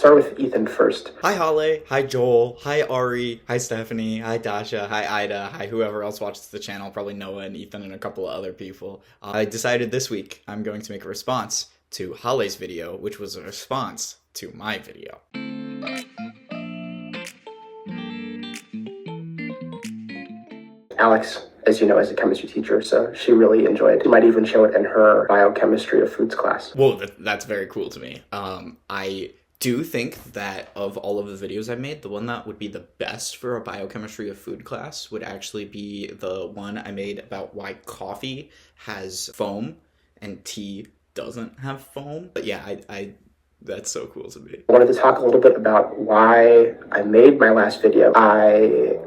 start with Ethan first. Hi Hale, hi Joel, hi Ari, hi Stephanie, hi Dasha, hi Ida, hi whoever else watches the channel, probably Noah and Ethan and a couple of other people. I decided this week I'm going to make a response to Hale's video, which was a response to my video. Alex, as you know, is a chemistry teacher, so she really enjoyed it. She might even show it in her biochemistry of foods class. Whoa, that's very cool to me. I do think that of all of the videos I've made, the one that would be the best for a biochemistry of food class would actually be the one I made about why coffee has foam and tea doesn't have foam. But yeah, I that's so cool to me. I wanted to talk a little bit about why I made my last video. I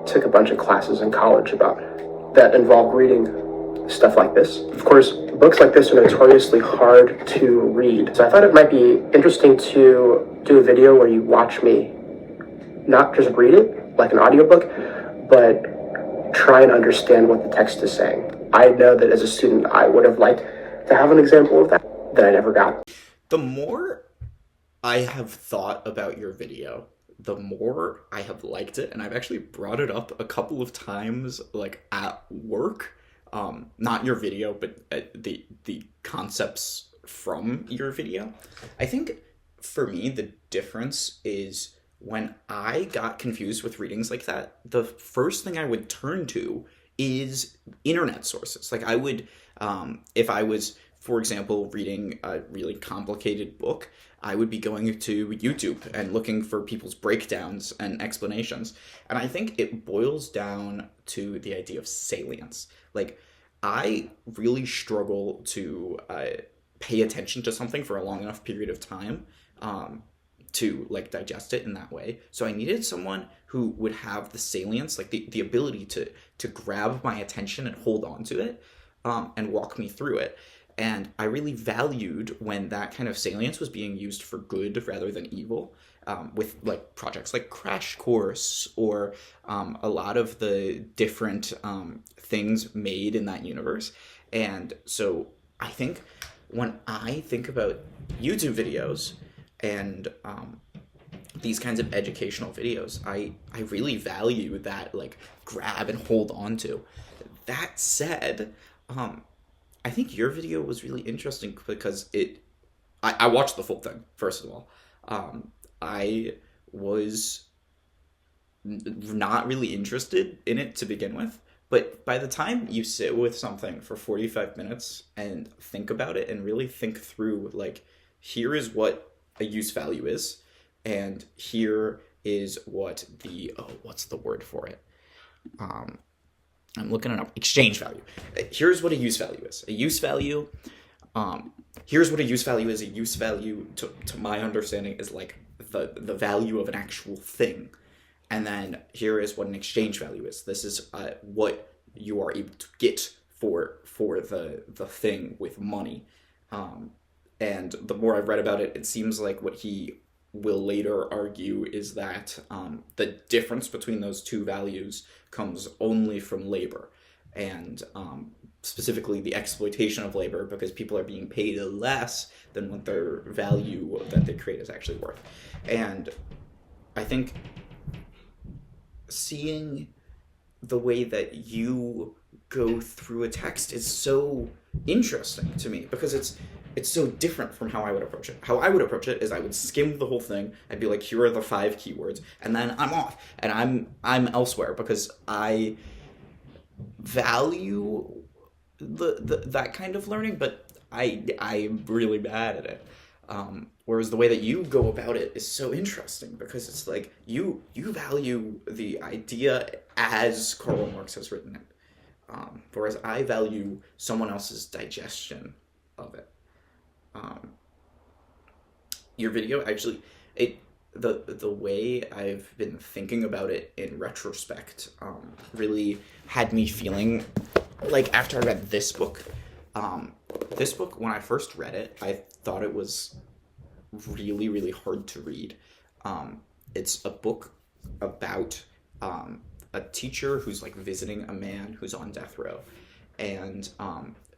took a bunch of classes in college that involved reading stuff like this. Of course, books like this are notoriously hard to read. So I thought it might be interesting to do a video where you watch me not just read it like an audiobook, but try and understand what the text is saying. I know that as a student, I would have liked to have an example of that I never got. The more I have thought about your video, the more I have liked it, and I've actually brought it up a couple of times, like at work. Not your video, but the concepts from your video. I think for me the difference is when I got confused with readings like that, the first thing I would turn to is internet sources. Like I would, if I was, for example, reading a really complicated book, I would be going to YouTube and looking for people's breakdowns and explanations. And I think it boils down to the idea of salience. Like, I really struggle to pay attention to something for a long enough period of time to like digest it in that way. So I needed someone who would have the salience, like the ability to grab my attention and hold on to it and walk me through it. And I really valued when that kind of salience was being used for good rather than evil, with like projects like Crash Course or a lot of the different things made in that universe. And so I think when I think about YouTube videos and these kinds of educational videos, I really value that like grab and hold on to. That said, I think your video was really interesting because I watched the full thing, first of all. I was not really interested in it to begin with, but by the time you sit with something for 45 minutes and think about it and really think through, like, here is what a use value is, and here is what what's the word for it? I'm looking it up. Exchange value. Here's what a use value is. A use value, here's what a use value is. A use value, to my understanding, is like the value of an actual thing. And then here is what an exchange value is. This is what you are able to get for the thing with money. And the more I've read about it, it seems like what he will later argue is that the difference between those two values comes only from labor, and specifically the exploitation of labor, because people are being paid less than what their value that they create is actually worth. And I think seeing the way that you go through a text is so interesting to me, because it's so different from how I would approach it. How I would approach it is I would skim the whole thing. I'd be like, here are the 5 keywords, and then I'm off, and I'm elsewhere, because I value that kind of learning, but I'm really bad at it. Whereas the way that you go about it is so interesting, because it's like you value the idea as Karl Marx has written it, whereas I value someone else's digestion of it. Your video actually, the way I've been thinking about it in retrospect really had me feeling like, after I read this book, when I first read it, I thought it was really, really hard to read. It's a book about a teacher who's like visiting a man who's on death row, And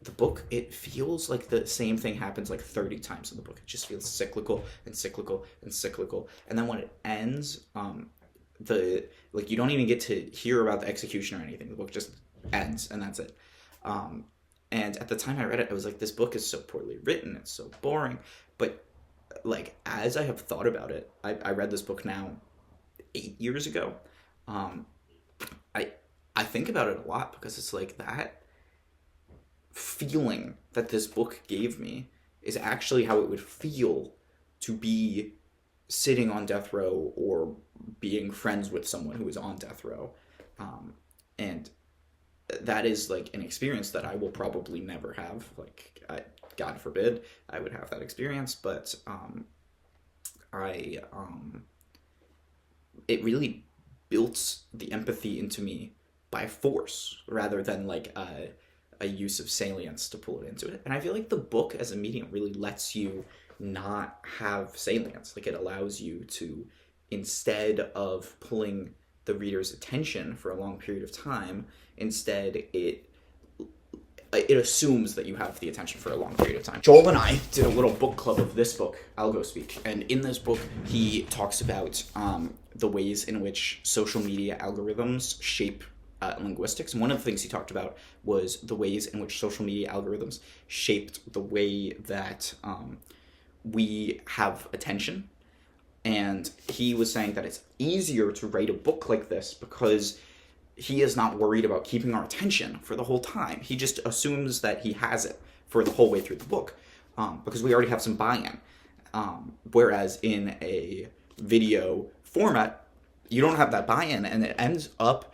the book, it feels like the same thing happens like 30 times in the book. It just feels cyclical and cyclical and cyclical. And then when it ends, you don't even get to hear about the execution or anything. The book just ends, and that's it. And at the time I read it, I was like, this book is so poorly written, it's so boring. But like, as I have thought about it, I read this book now 8 years ago. I think about it a lot, because it's like that feeling that this book gave me is actually how it would feel to be sitting on death row or being friends with someone who is on death row. And that is like an experience that I will probably never have. Like, God forbid I would have that experience, but it really built the empathy into me by force, rather than like a use of salience to pull it into it. And I feel like the book as a medium really lets you not have salience. Like, it allows you to, instead of pulling the reader's attention for a long period of time, instead it assumes that you have the attention for a long period of time. Joel and I did a little book club of this book, Algo Speak, and in this book he talks about the ways in which social media algorithms shape linguistics. And one of the things he talked about was the ways in which social media algorithms shaped the way that we have attention. And he was saying that it's easier to write a book like this because he is not worried about keeping our attention for the whole time. He just assumes that he has it for the whole way through the book, because we already have some buy-in. Whereas in a video format, you don't have that buy-in, and it ends up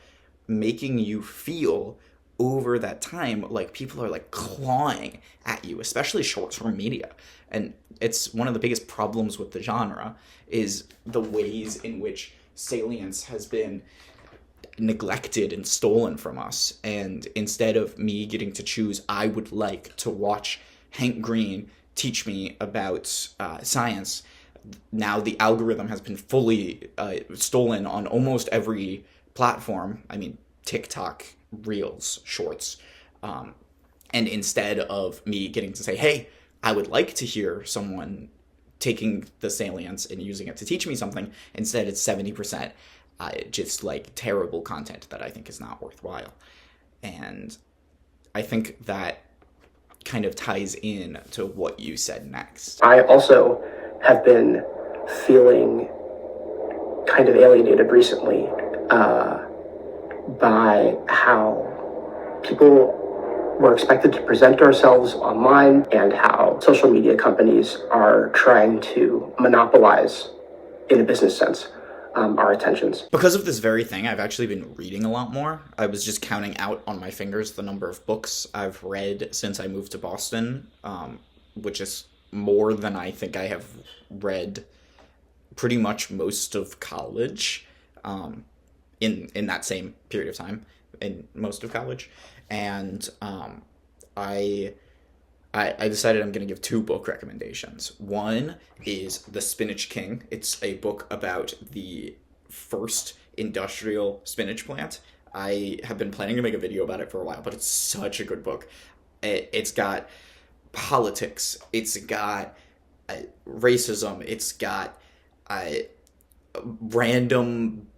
making you feel over that time like people are like clawing at you, especially short-form media. And it's one of the biggest problems with the genre is the ways in which salience has been neglected and stolen from us. And instead of me getting to choose, I would like to watch Hank Green teach me about science. Now the algorithm has been fully stolen on almost every platform. I mean, TikTok, Reels, Shorts. And instead of me getting to say, hey, I would like to hear someone taking the salience and using it to teach me something, instead it's 70% just like terrible content that I think is not worthwhile. And I think that kind of ties in to what you said next. I also have been feeling kind of alienated recently by how people we're expected to present ourselves online, and how social media companies are trying to monopolize, in a business sense, our attentions. Because of this very thing, I've actually been reading a lot more. I was just counting out on my fingers the number of books I've read since I moved to Boston, which is more than I think I have read pretty much most of college, in that same period of time, in most of college. And I decided I'm going to give 2 book recommendations. One is The Spinach King. It's a book about the first industrial spinach plant. I have been planning to make a video about it for a while, but it's such a good book. It's got politics. It's got racism. It's got random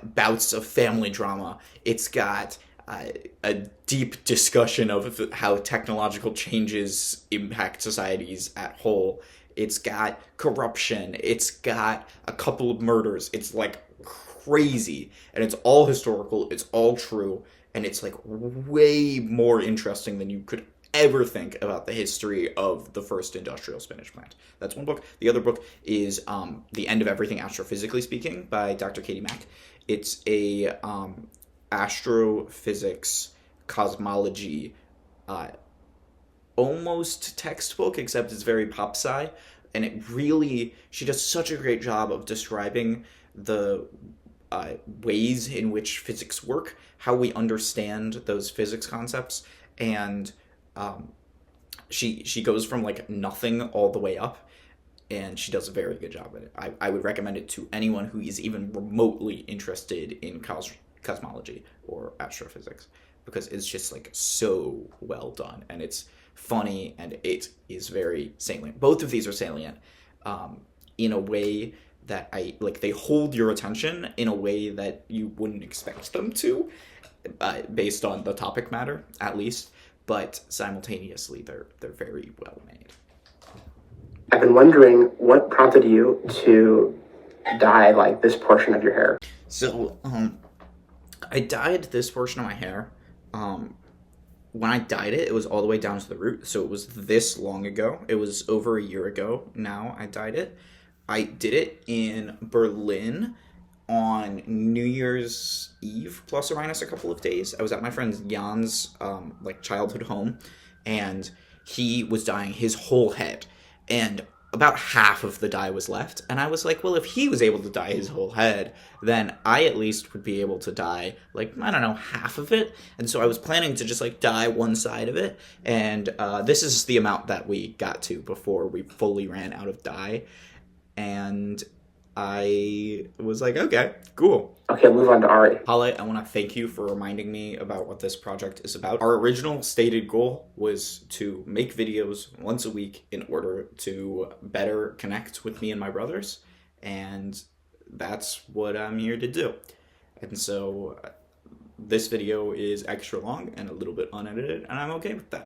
bouts of family drama. It's got a deep discussion of how technological changes impact societies at whole. It's got corruption. It's got a couple of murders. It's like crazy, and it's all historical. It's all true, and it's like way more interesting than you could ever think about the history of the first industrial spinach plant. That's one book. The other book is The End of Everything Astrophysically Speaking by Dr. Katie Mack. It's a astrophysics, cosmology, almost textbook, except it's very pop sci, and it really, she does such a great job of describing the ways in which physics work, how we understand those physics concepts, and she goes from like nothing all the way up, and she does a very good job at it. I would recommend it to anyone who is even remotely interested in cosmology or astrophysics. because it's just like so well done, and it's funny, and it is very salient. Both of these are salient in a way that they hold your attention in a way that you wouldn't expect them to, based on the topic matter, at least. But simultaneously, they're very well made. I've been wondering what prompted you to dye like this portion of your hair. So, I dyed this portion of my hair. When I dyed it, it was all the way down to the root, so it was this long ago. It was over a year ago now I dyed it. I did it in Berlin on New Year's Eve, plus or minus a couple of days. I was at my friend Jan's childhood home, and he was dyeing his whole head, and about half of the dye was left. And I was like, well, if he was able to dye his whole head, then I at least would be able to dye, half of it. And so I was planning to just dye one side of it, and this is the amount that we got to before we fully ran out of dye. And I was like, okay, cool. Okay, move on to Ari. Hale, I want to thank you for reminding me about what this project is about. Our original stated goal was to make videos once a week in order to better connect with me and my brothers, and that's what I'm here to do. And so this video is extra long and a little bit unedited, and I'm okay with that.